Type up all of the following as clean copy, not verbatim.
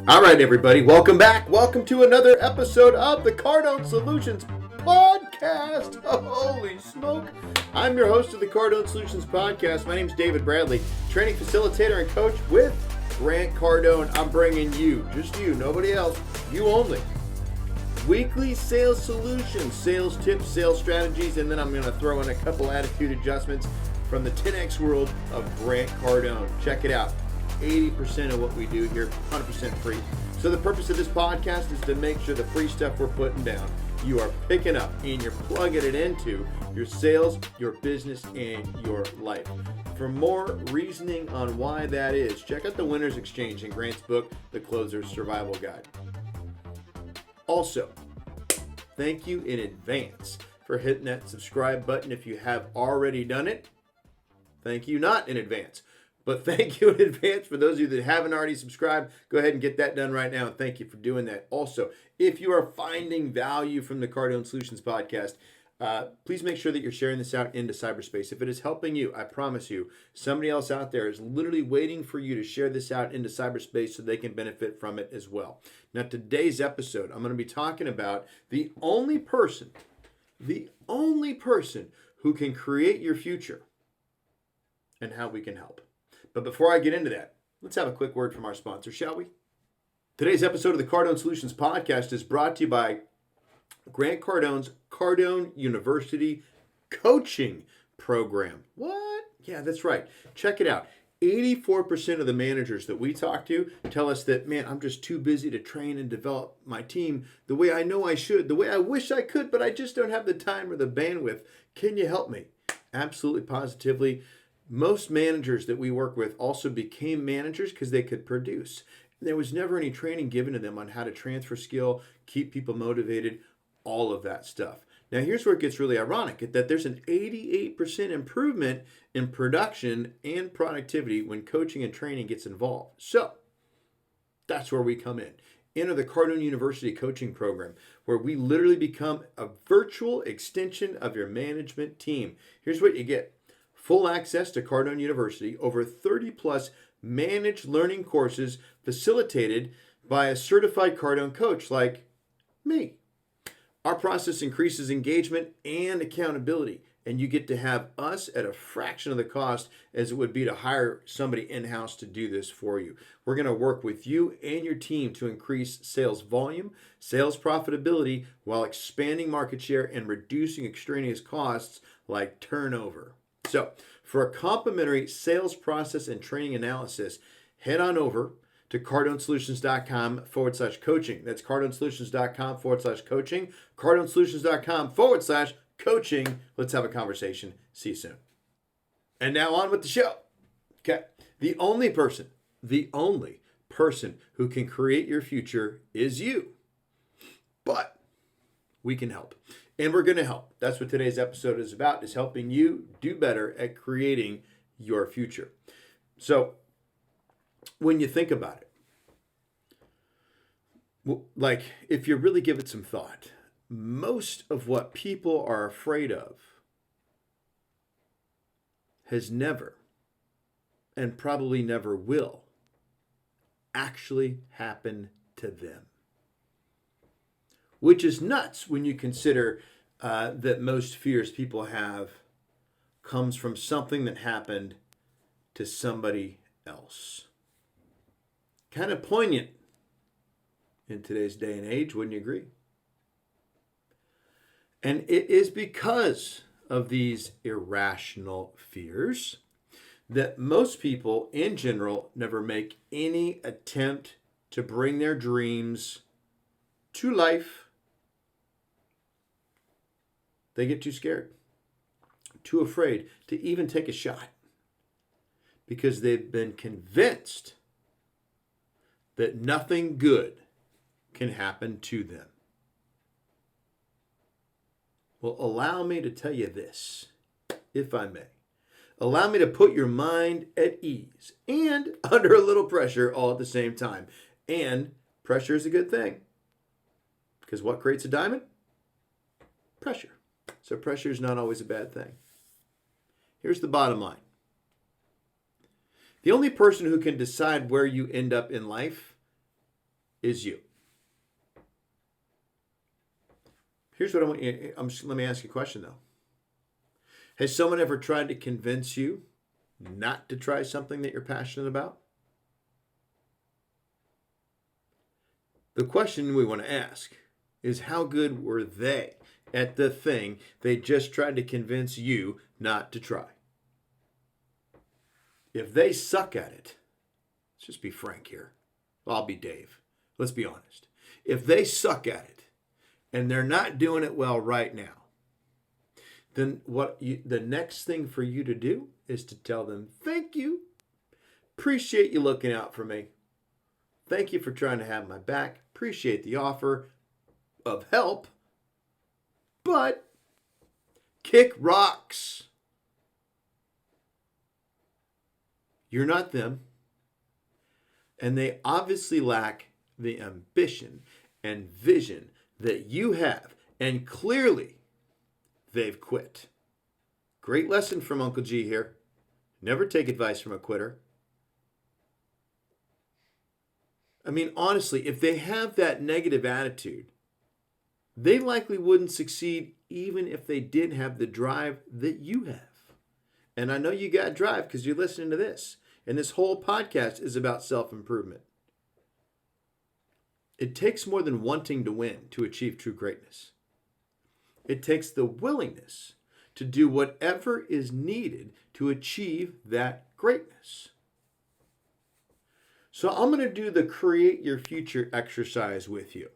All right, everybody, welcome back. Welcome to another episode of the Cardone Solutions Podcast. Holy smoke. I'm your host of the Cardone Solutions Podcast. My name is David Bradley, training facilitator and coach with Grant Cardone. I'm bringing you, just you, nobody else, you only, weekly sales solutions, sales tips, sales strategies, and then I'm going to throw in a couple attitude adjustments from the 10X world of Grant Cardone. Check it out. 80% of what we do here, 100% free. So the purpose of this podcast is to make sure the free stuff we're putting down, you are picking up and you're plugging it into your sales, your business, and your life. For more reasoning on why that is, check out the Winner's Exchange in Grant's book, The Closer's Survival Guide. Also, thank you in advance for hitting that subscribe button if you have already done it. Thank you not in advance. But thank you in advance for those of you that haven't already subscribed. Go ahead and get that done right now, and thank you for doing that. Also, if you are finding value from the Cardone Solutions Podcast, please make sure that you're sharing this out into cyberspace. If it is helping you, I promise you, somebody else out there is literally waiting for you to share this out into cyberspace so they can benefit from it as well. Now, today's episode, I'm going to be talking about the only person who can create your future and how we can help. But before I get into that, let's have a quick word from our sponsor, shall we? Today's episode of the Cardone Solutions Podcast is brought to you by Grant Cardone's Cardone University Coaching Program. What? Yeah, that's right. Check it out. 84% of the managers that we talk to tell us that, man, I'm just too busy to train and develop my team the way I know I should, the way I wish I could, but I just don't have the time or the bandwidth. Can you help me? Absolutely, positively. Most managers that we work with also became managers because they could produce. There was never any training given to them on how to transfer skill, keep people motivated, all of that stuff. Now, here's where it gets really ironic, that there's an 88% improvement in production and productivity when coaching and training gets involved. So that's where we come in. Enter the Cardone University Coaching Program, where we literally become a virtual extension of your management team. Here's what you get. Full access to Cardone University, over 30 plus managed learning courses facilitated by a certified Cardone coach like me. Our process increases engagement and accountability, and you get to have us at a fraction of the cost as it would be to hire somebody in-house to do this for you. We're going to work with you and your team to increase sales volume, sales profitability, while expanding market share and reducing extraneous costs like turnover. So, for a complimentary sales process and training analysis, head on over to cardonesolutions.com/coaching. That's cardonesolutions.com/coaching. cardonesolutions.com/coaching. Let's have a conversation. See you soon. And now on with the show. Okay. The only person who can create your future is you. But we can help. And we're going to help. That's what today's episode is about, is helping you do better at creating your future. So when you think about it, like if you really give it some thought, most of what people are afraid of has never, and probably never will, actually happen to them. Which is nuts when you consider that most fears people have comes from something that happened to somebody else. Kind of poignant in today's day and age, wouldn't you agree? And it is because of these irrational fears that most people in general never make any attempt to bring their dreams to life. They get too scared, too afraid to even take a shot because they've been convinced that nothing good can happen to them. Well, allow me to tell you this, if I may. Allow me to put your mind at ease and under a little pressure all at the same time. And pressure is a good thing, because what creates a diamond? Pressure. So pressure is not always a bad thing. Here's the bottom line. The only person who can decide where you end up in life is you. Here's what I want you, let me ask you a question though. Has someone ever tried to convince you not to try something that you're passionate about? The question we want to ask is, how good were they at the thing they just tried to convince you not to try? If they suck at it, let's just be frank here. I'll be Dave. Let's be honest. If they suck at it and they're not doing it well right now, then the next thing for you to do is to tell them, thank you. Appreciate you looking out for me. Thank you for trying to have my back. Appreciate the offer of help. But kick rocks. You're not them. And they obviously lack the ambition and vision that you have. And clearly, they've quit. Great lesson from Uncle G here. Never take advice from a quitter. I mean, honestly, if they have that negative attitude, they likely wouldn't succeed even if they did have the drive that you have. And I know you got drive because you're listening to this. And this whole podcast is about self-improvement. It takes more than wanting to win to achieve true greatness. It takes the willingness to do whatever is needed to achieve that greatness. So I'm going to do the Create Your Future exercise with you.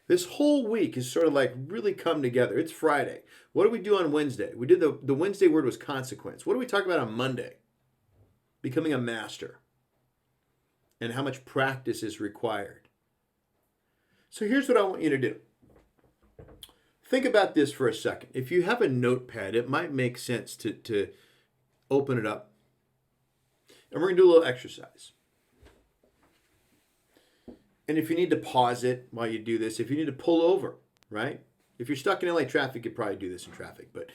This whole week is sort of like really come together. It's Friday. What do we do on Wednesday? We did the Wednesday word was consequence. What do we talk about on Monday? Becoming a master and how much practice is required. So here's what I want you to do. Think about this for a second. If you have a notepad, it might make sense to open it up. And we're going to do a little exercise. And if you need to pause it while you do this, if you need to pull over, right? If you're stuck in LA traffic, you'd probably do this in traffic, but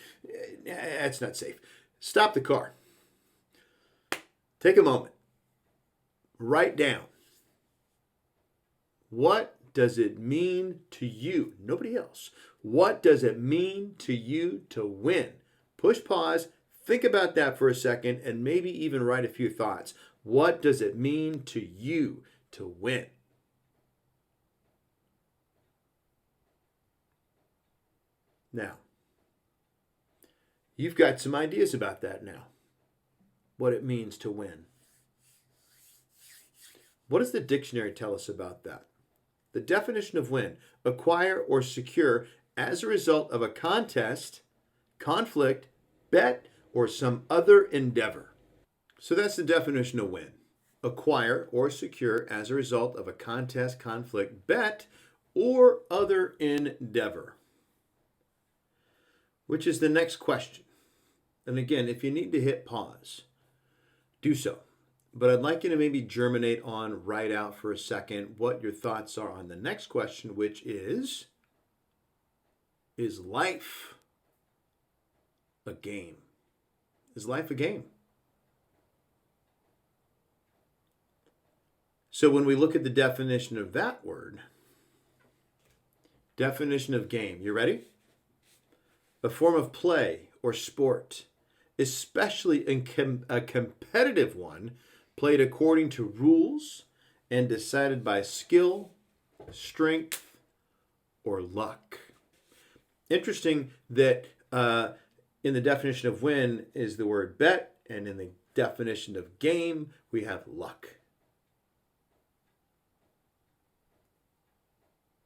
that's not safe. Stop the car. Take a moment. Write down. What does it mean to you? Nobody else. What does it mean to you to win? Push pause. Think about that for a second and maybe even write a few thoughts. What does it mean to you to win? Now, you've got some ideas about that now. What it means to win. What does the dictionary tell us about that? The definition of win: acquire or secure as a result of a contest, conflict, bet, or some other endeavor. So that's the definition of win. Acquire or secure as a result of a contest, conflict, bet, or other endeavor. Which is the next question. And again, if you need to hit pause, do so. But I'd like you to maybe germinate on, write out for a second what your thoughts are on the next question, which is life a game? Is life a game? So when we look at the definition of that word, definition of game, you ready? A form of play or sport, especially a competitive one, played according to rules and decided by skill, strength, or luck. Interesting that in the definition of win is the word bet, and in the definition of game, we have luck.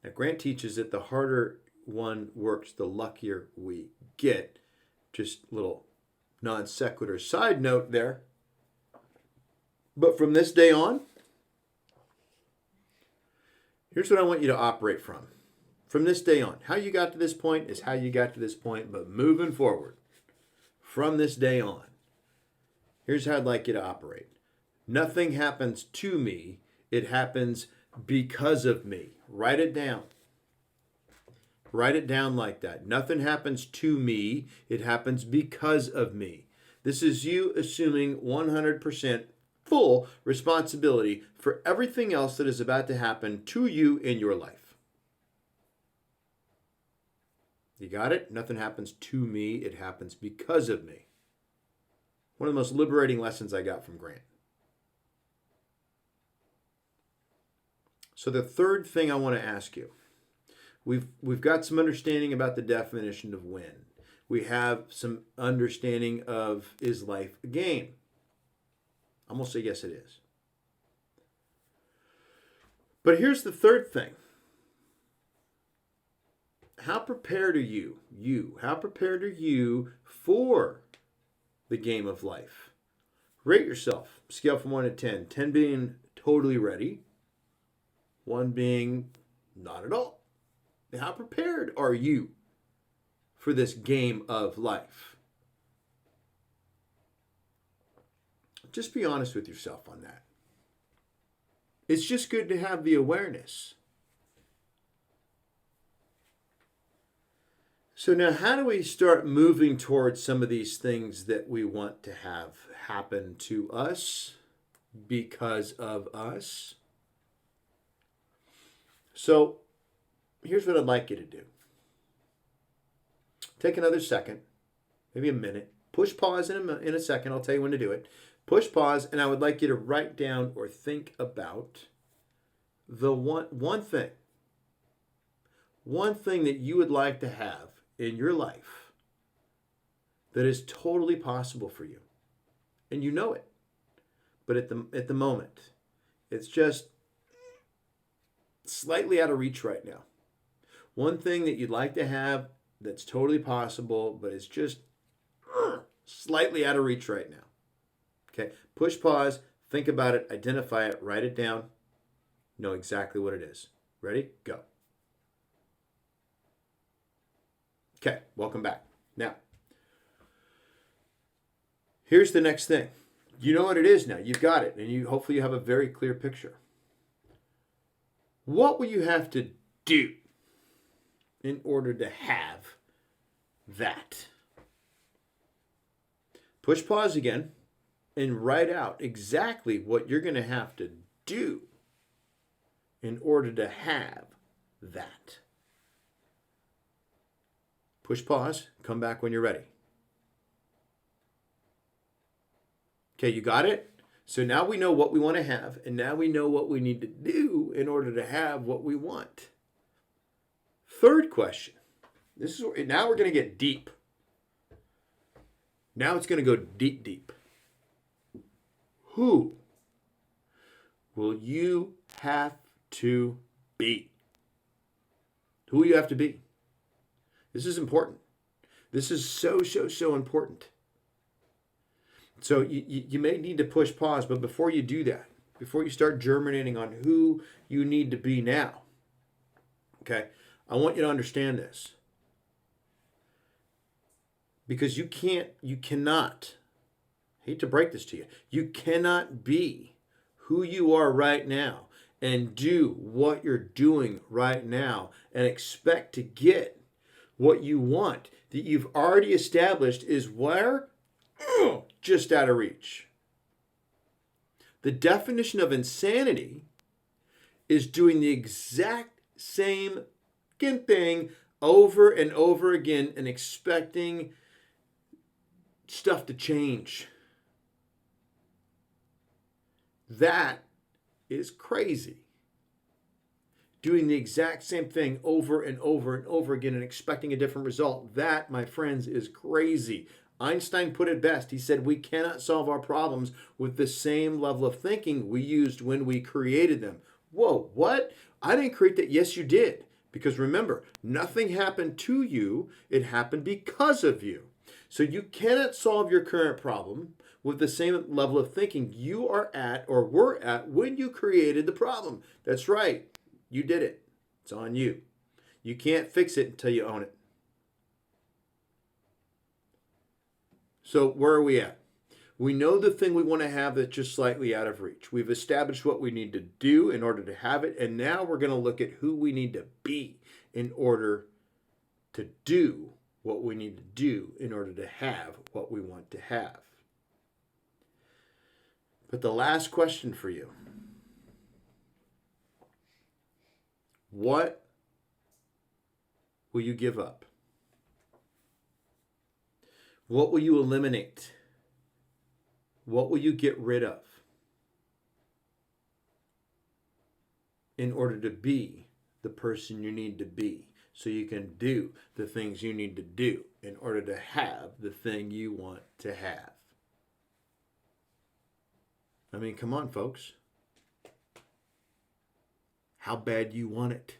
Now, Grant teaches that the harder one works, the luckier we get. Just a little non sequitur side note there. But from this day on, here's what I want you to operate from. From this day on, how you got to this point is how you got to this point, but moving forward, from this day on, here's how I'd like you to operate. Nothing happens to me, it happens because of me. Write it down. Write it down like that. Nothing happens to me, it happens because of me. This is you assuming 100% full responsibility for everything else that is about to happen to you in your life. You got it? Nothing happens to me. It happens because of me. One of the most liberating lessons I got from Grant. So the third thing I want to ask you, we've got some understanding about the definition of win. We have some understanding of, is life a game? I'm going to say yes, it is. But here's the third thing. How prepared are you? How prepared are you for the game of life? Rate yourself. Scale from 1 to 10. 10 being totally ready. 1 being not at all. How prepared are you for this game of life? Just be honest with yourself on that. It's just good to have the awareness. So now, how do we start moving towards some of these things that we want to have happen to us because of us? So here's what I'd like you to do. Take another second, maybe a minute. Push pause in a second. I'll tell you when to do it. Push pause, and I would like you to write down or think about the one thing that you would like to have in your life that is totally possible for you. And you know it. But at the moment, it's just slightly out of reach right now. One thing that you'd like to have that's totally possible, but it's just slightly out of reach right now. Okay, push pause, think about it, identify it, write it down, know exactly what it is. Ready? Go. Okay, welcome back. Now, here's the next thing. You know what it is now. You've got it, and hopefully you have a very clear picture. What will you have to do in order to have that? Push pause again and write out exactly what you're going to have to do in order to have that. Push pause, come back when you're ready. Okay, you got it? So now we know what we want to have, and now we know what we need to do in order to have what we want. Third question. Now we're going to get deep. Now it's going to go deep, deep. Who will you have to be? Who will you have to be? This is important. This is so important. So you may need to push pause, but before you do that, before you start germinating on who you need to be now, okay, I want you to understand this. Because you cannot, I hate to break this to you, you cannot be who you are right now and do what you're doing right now and expect to get what you want that you've already established is where? Just out of reach. The definition of insanity is doing the exact same thing over and over again and expecting stuff to change. That is crazy. Doing the exact same thing over and over and over again and expecting a different result. That, my friends, is crazy. Einstein put it best. He said, we cannot solve our problems with the same level of thinking we used when we created them. Whoa, what? I didn't create that. Yes, you did. Because remember, nothing happened to you. It happened because of you. So you cannot solve your current problem with the same level of thinking you are at or were at when you created the problem. That's right. You did it. It's on you. You can't fix it until you own it. So where are we at? We know the thing we want to have that's just slightly out of reach. We've established what we need to do in order to have it. And now we're going to look at who we need to be in order to do what we need to do in order to have what we want to have. But the last question for you: what will you give up? What will you eliminate? What will you get rid of in order to be the person you need to be, so you can do the things you need to do in order to have the thing you want to have? I mean, come on, folks. How bad you want it?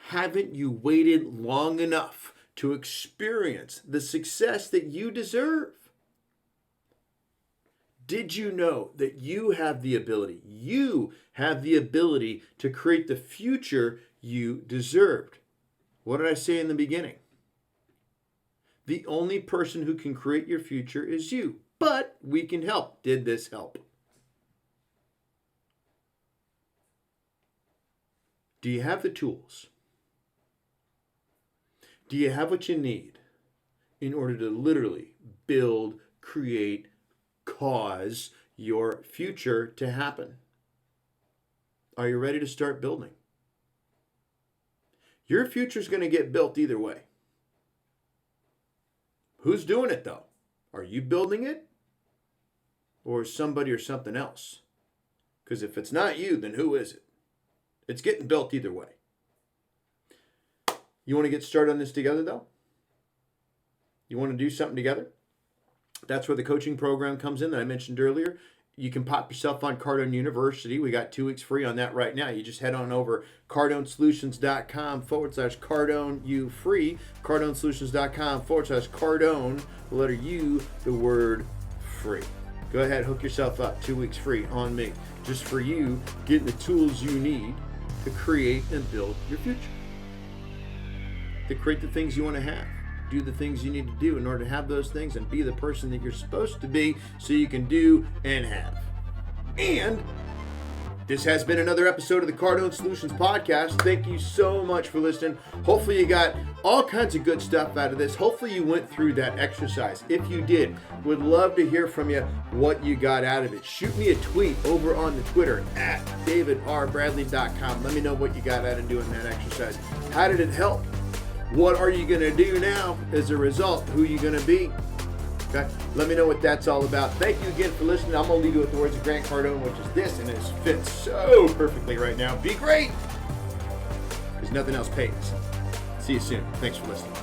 Haven't you waited long enough to experience the success that you deserve? Did you know that you have the ability to create the future you deserved? What did I say in the beginning? The only person who can create your future is you, but we can help. Did this help? Do you have the tools? Do you have what you need in order to literally build, create, cause your future to happen? Are you ready to start building? Your future is going to get built either way. Who's doing it though? Are you building it? Or somebody or something else? Because if it's not you, then who is it? It's getting built either way. You want to get started on this together though? You want to do something together? That's where the coaching program comes in that I mentioned earlier. You can pop yourself on Cardone University. We got 2 weeks free on that right now. You just head on over cardonesolutions.com/CardoneU-free. cardonesolutions.com/Cardone, the letter U, the word free. Go ahead, hook yourself up. 2 weeks free on me. Just for you, getting the tools you need to create and build your future. To create the things you want to have. Do the things you need to do in order to have those things and be the person that you're supposed to be so you can do and have. And this has been another episode of the Cardone Solutions Podcast. Thank you so much for listening. Hopefully you got all kinds of good stuff out of this. Hopefully you went through that exercise. If you did, would love to hear from you what you got out of it. Shoot me a tweet over on the Twitter at davidrbradley.com. Let me know what you got out of doing that exercise. How did it help? What are you going to do now as a result? Who are you going to be? Okay? Let me know what that's all about. Thank you again for listening. I'm going to leave you with the words of Grant Cardone, which is this, and it fits so perfectly right now. Be great, because nothing else pays. See you soon. Thanks for listening.